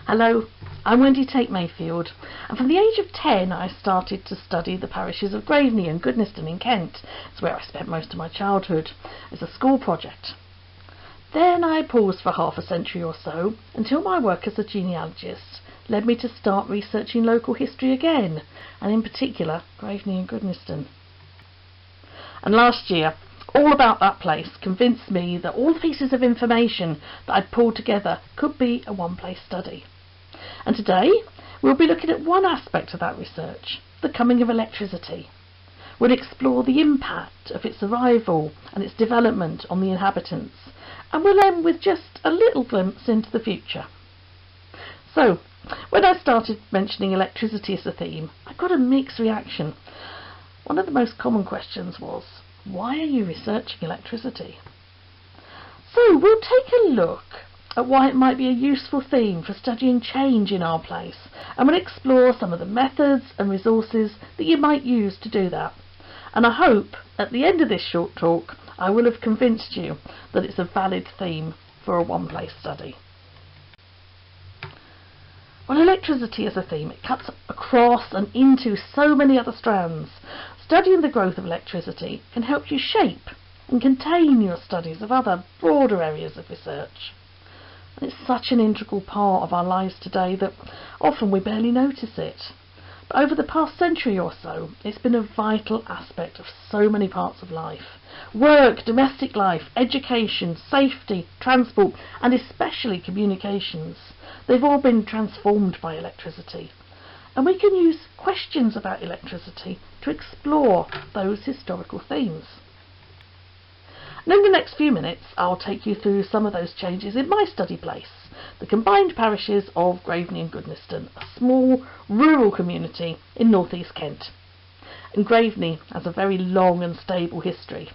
Hello, I'm Wendy Tait Mayfield, and from the age of 10 I started to study the parishes of Graveney and Goodnestone in Kent. It's where I spent most of my childhood as a school project. Then I paused for half a century or so until my work as a genealogist led me to start researching local history again, and in particular Graveney and Goodnestone. And last year, all about that place convinced me that all the pieces of information that I'd pulled together could be a one-place study. And today we'll be looking at one aspect of that research, the coming of electricity. We'll explore the impact of its arrival and its development on the inhabitants, and we'll end with just a little glimpse into the future. So, when I started mentioning electricity as a theme, I got a mixed reaction. One of the most common questions was, why are you researching electricity? So we'll take a look at why it might be a useful theme for studying change in our place, and we'll explore some of the methods and resources that you might use to do that. And I hope at the end of this short talk I will have convinced you that it's a valid theme for a one-place study. Well, electricity as a theme, it cuts across and into so many other strands. Studying the growth of electricity can help you shape and contain your studies of other broader areas of research. And it's such an integral part of our lives today that often we barely notice it. But over the past century or so, it's been a vital aspect of so many parts of life. Work, domestic life, education, safety, transport, and especially communications. They've all been transformed by electricity. And we can use questions about electricity to explore those historical themes. And in the next few minutes, I'll take you through some of those changes in my study place, the combined parishes of Graveney and Goodnestone, a small rural community in northeast Kent. And Graveney has a very long and stable history.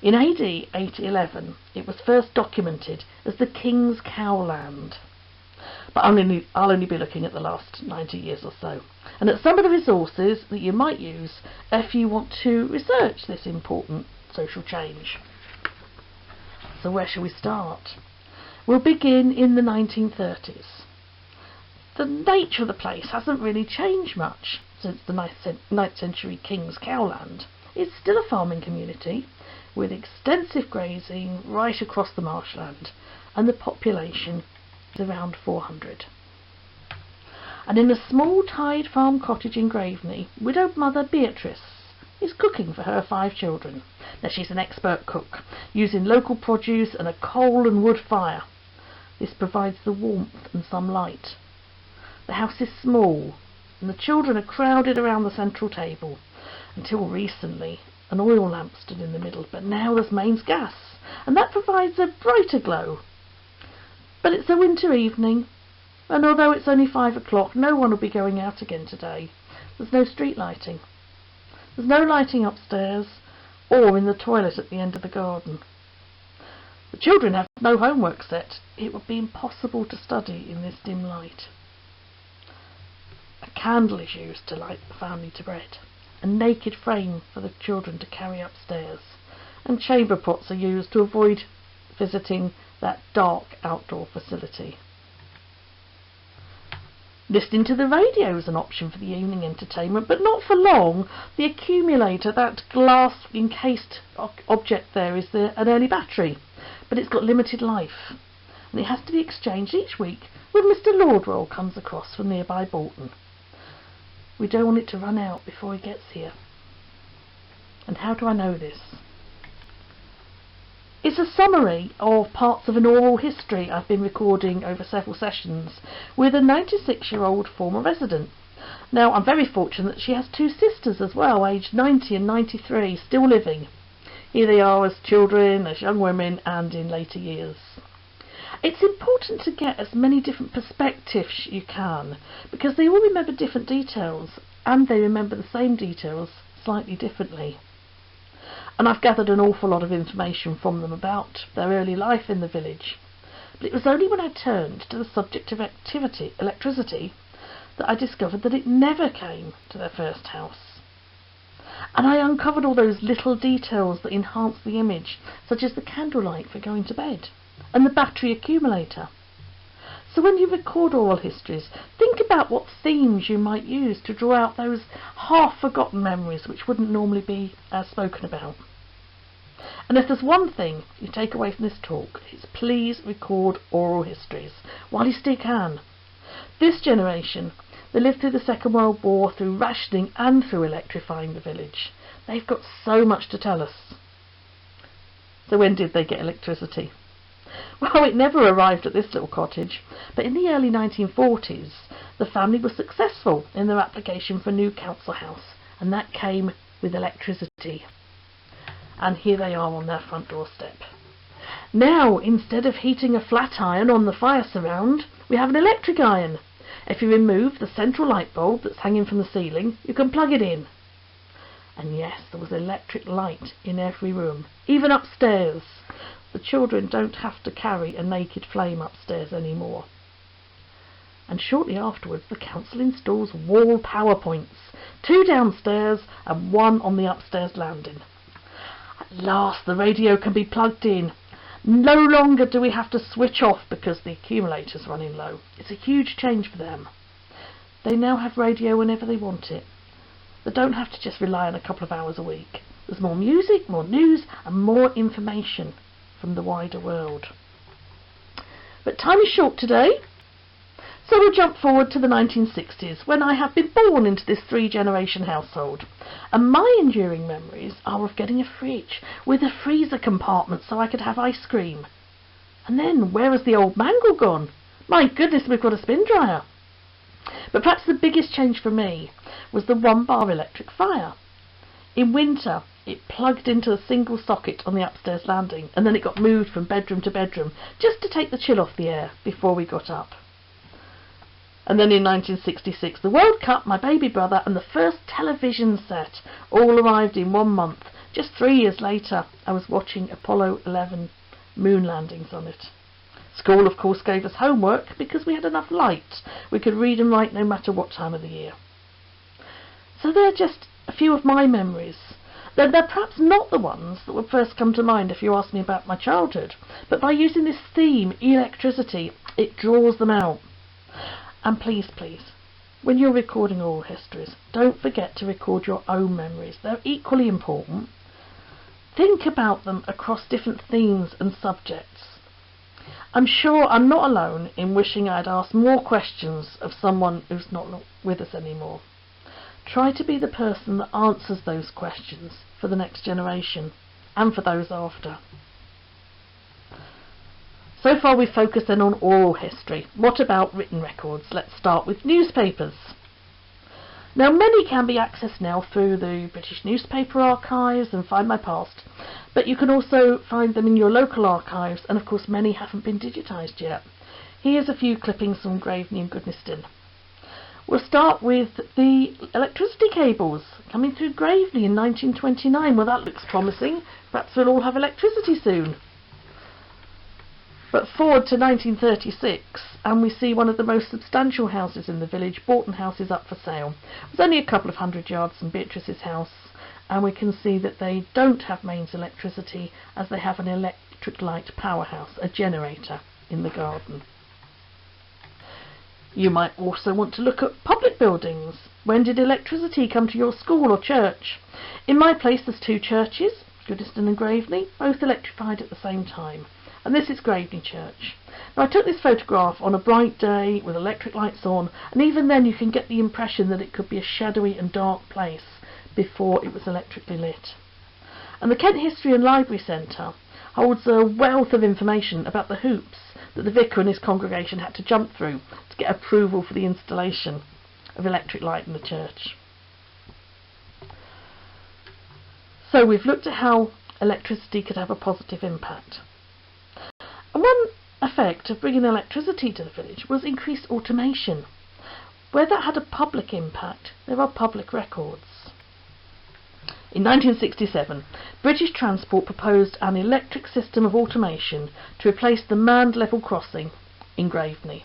In AD 811, it was first documented as the King's Cowland. But I'll only be looking at the last 90 years or so, and at some of the resources that you might use if you want to research this important social change. So where shall we start? We'll begin in the 1930s. The nature of the place hasn't really changed much since the 9th century King's Cowland. It's still a farming community with extensive grazing right across the marshland, and the population is around 400. And in a small tied farm cottage in Graveney, widowed mother Beatrice is cooking for her 5 children. Now, she's an expert cook, using local produce and a coal and wood fire. This provides the warmth and some light. The house is small, and the children are crowded around the central table. Until recently, an oil lamp stood in the middle, but now there's mains gas, and that provides a brighter glow. But it's a winter evening, and although it's only 5 o'clock, no one will be going out again today. There's no street lighting. There's no lighting upstairs or in the toilet at the end of the garden. The children have no homework set. It would be impossible to study in this dim light. A candle is used to light the family to bed. A naked frame for the children to carry upstairs. And chamber pots are used to avoid visiting that dark outdoor facility. Listening to the radio is an option for the evening entertainment, but not for long. The accumulator, that glass encased object there, is an early battery, but it's got limited life, and it has to be exchanged each week when Mr. Lordwell comes across from nearby Bolton. We don't want it to run out before he gets here. And how do I know this? It's a summary of parts of an oral history I've been recording over several sessions with a 96-year-old former resident. Now, I'm very fortunate that she has 2 sisters as well, aged 90 and 93, still living. Here they are as children, as young women, and in later years. It's important to get as many different perspectives you can, because they all remember different details, and they remember the same details slightly differently. And I've gathered an awful lot of information from them about their early life in the village. But it was only when I turned to the subject of electricity, that I discovered that it never came to their first house. And I uncovered all those little details that enhance the image, such as the candlelight for going to bed, and the battery accumulator. So when you record oral histories, think about what themes you might use to draw out those half-forgotten memories which wouldn't normally be spoken about. And if there's one thing you take away from this talk, it's please record oral histories while you still can. This generation, they lived through the Second World War, through rationing and through electrifying the village. They've got so much to tell us. So when did they get electricity? Well, it never arrived at this little cottage, but in the early 1940s the family was successful in their application for a new council house, and that came with electricity. And here they are on their front doorstep. Now, instead of heating a flat iron on the fire surround, we have an electric iron. If you remove the central light bulb that's hanging from the ceiling, you can plug it in. And yes, there was electric light in every room, even upstairs. The children don't have to carry a naked flame upstairs anymore. And shortly afterwards, the council installs wall power points, 2 downstairs and 1 on the upstairs landing. At last the radio can be plugged in. No longer do we have to switch off because the accumulator's running low. It's a huge change for them. They now have radio whenever they want it. They don't have to just rely on a couple of hours a week. There's more music, more news and more information from the wider world. But time is short today, so we'll jump forward to the 1960s, when I have been born into this 3-generation household. And my enduring memories are of getting a fridge with a freezer compartment so I could have ice cream. And then, where has the old mangle gone? My goodness, we've got a spin dryer. But perhaps the biggest change for me was the 1-bar electric fire. In winter, it plugged into a single socket on the upstairs landing, and then it got moved from bedroom to bedroom just to take the chill off the air before we got up. And then in 1966, the World Cup, my baby brother, and the first television set all arrived in 1 month. Just 3 years later, I was watching Apollo 11 moon landings on it. School, of course, gave us homework because we had enough light. We could read and write no matter what time of the year. So they're just a few of my memories. They're perhaps not the ones that would first come to mind if you ask me about my childhood, but by using this theme, electricity, it draws them out. And please, when you're recording oral histories, don't forget to record your own memories. They're equally important. Think about them across different themes and subjects. I'm sure I'm not alone in wishing I'd asked more questions of someone who's not with us anymore. Try to be the person that answers those questions for the next generation and for those after. So far we've focused then on oral history. What about written records? Let's start with newspapers. Now, many can be accessed now through the British Newspaper Archives and Find My Past, but you can also find them in your local archives, and of course many haven't been digitised yet. Here's a few clippings from Graveney and Goodnestone. We'll start with the electricity cables coming through Graveney in 1929. Well, that looks promising. Perhaps we'll all have electricity soon. But forward to 1936, and we see one of the most substantial houses in the village. Boughton House is up for sale. It's only a couple of 100 yards from Beatrice's house, and we can see that they don't have mains electricity, as they have an electric light powerhouse, a generator, in the garden. You might also want to look at public buildings. When did electricity come to your school or church? In my place there's 2 churches, Goodnestone and Graveney, both electrified at the same time. And this is Graveney Church. Now, I took this photograph on a bright day with electric lights on, and even then you can get the impression that it could be a shadowy and dark place before it was electrically lit. And the Kent History and Library Centre holds a wealth of information about the hoops that the vicar and his congregation had to jump through to get approval for the installation of electric light in the church. So we've looked at how electricity could have a positive impact. And one effect of bringing electricity to the village was increased automation. Where that had a public impact, there are public records. In 1967, British Transport proposed an electric system of automation to replace the manned level crossing in Graveney.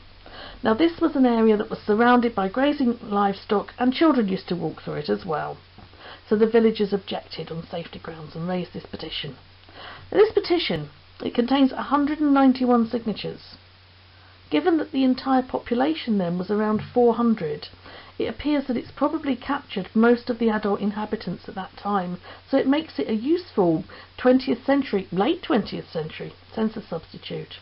Now, this was an area that was surrounded by grazing livestock, and children used to walk through it as well. So the villagers objected on safety grounds and raised this petition. Now, this petition, it contains 191 signatures. Given that the entire population then was around 400, it appears that it's probably captured most of the adult inhabitants at that time, so it makes it a useful late 20th century census substitute.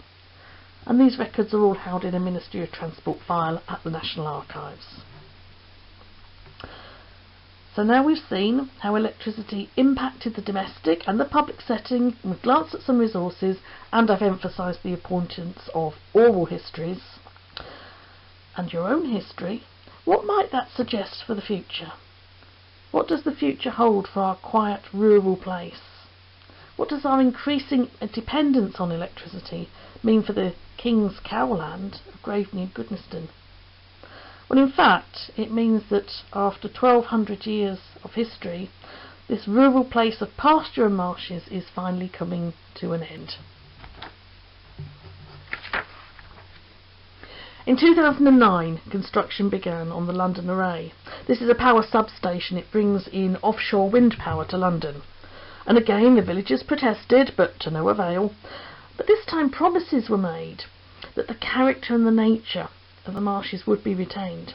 And these records are all held in a Ministry of Transport file at the National Archives. So now we've seen how electricity impacted the domestic and the public setting, we've glanced at some resources, and I've emphasised the importance of oral histories and your own history. What might that suggest for the future? What does the future hold for our quiet rural place? What does our increasing dependence on electricity mean for the King's Cowland of Graveney and Goodnestone? Well, in fact, it means that after 1200 years of history, this rural place of pasture and marshes is finally coming to an end. In 2009, construction began on the London Array. This is a power substation. It brings in offshore wind power to London. And again, the villagers protested, but to no avail. But this time promises were made that the character and the nature of the marshes would be retained.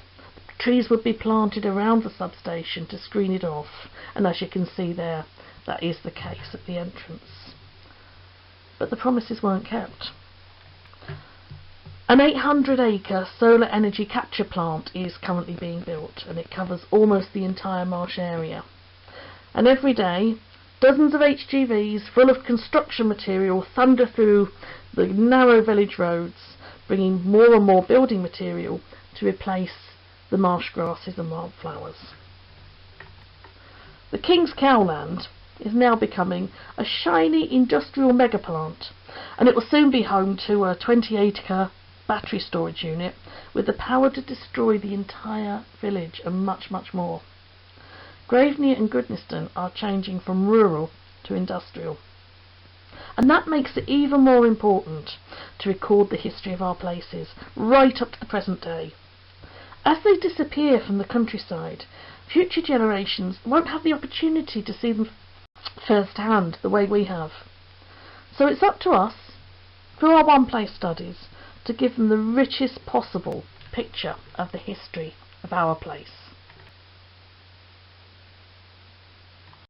Trees would be planted around the substation to screen it off, and as you can see there, that is the case at the entrance. But the promises weren't kept. An 800-acre solar energy capture plant is currently being built, and it covers almost the entire marsh area. And every day, dozens of HGVs full of construction material thunder through the narrow village roads, bringing more and more building material to replace the marsh grasses and wildflowers. The King's Cowland is now becoming a shiny industrial megaplant, and it will soon be home to a 20-acre battery storage unit with the power to destroy the entire village and much, much more. Graveney and Goodnestone are changing from rural to industrial. And that makes it even more important to record the history of our places, right up to the present day. As they disappear from the countryside, future generations won't have the opportunity to see them firsthand the way we have. So it's up to us, through our One Place studies, to give them the richest possible picture of the history of our place.